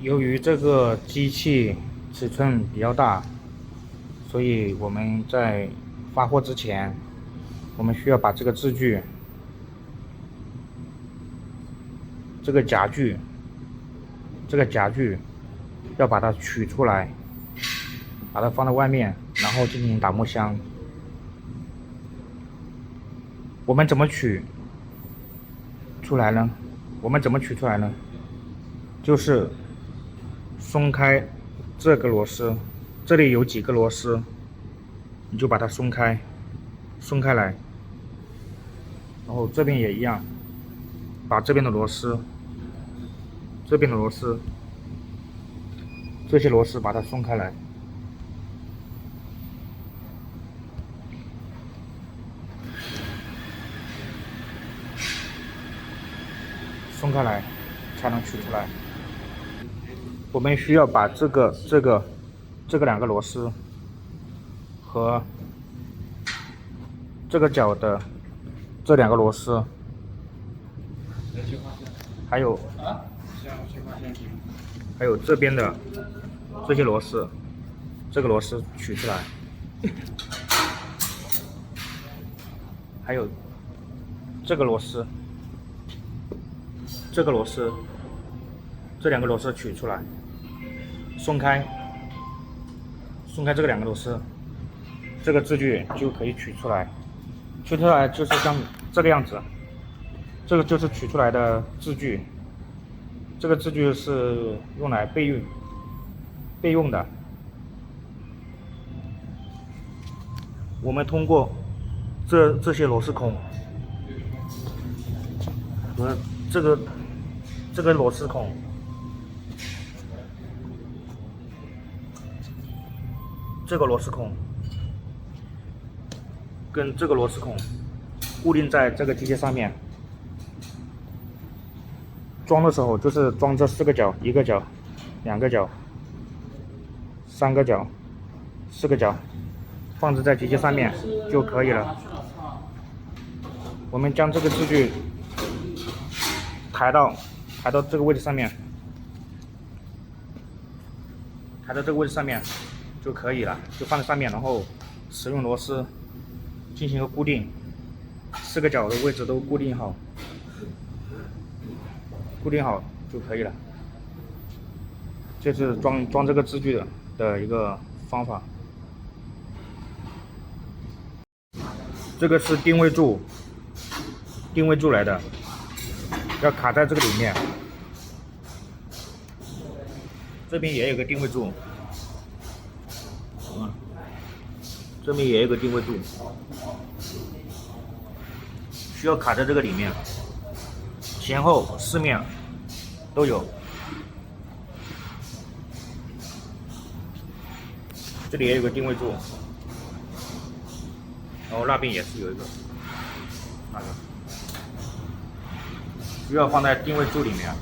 由于这个机器尺寸比较大，所以我们在发货之前，我们需要把这个支具、这个夹具要把它取出来，把它放在外面，然后进行打木箱。我们怎么取出来呢？就是松开这个螺丝，这里有几个螺丝，你就把它松开来，然后这边也一样，把这边的螺丝、这些螺丝把它松开来。松开来才能取出来。我们需要把这个两个螺丝和这个角的这两个螺丝，还有这边的这些螺丝，这个螺丝取出来，还有这个螺丝。这两个螺丝取出来，松开这个两个螺丝，这个支具就可以取出来。取出来就是像这个样子，这个就是取出来的支具。这个支具是用来备用的。我们通过这些螺丝孔和这个螺丝孔，这个螺丝孔跟这个螺丝孔固定在这个机械上面。装的时候就是装这4个角，1个角、2个角、3个角、4个角，放置在机械上面就可以了。我们将这个支具抬到这个位置上面，就可以了，就放在上面，然后使用螺丝进行一个固定，4个角的位置都固定好就可以了。这是装这个支具的一个方法。这个是定位柱来的，要卡在这个里面。这边也有个定位柱，这边也有个定位柱，需要卡在这个里面，前后4面都有。这里也有个定位柱，然后那边也是有一个，需要放在定位柱里面。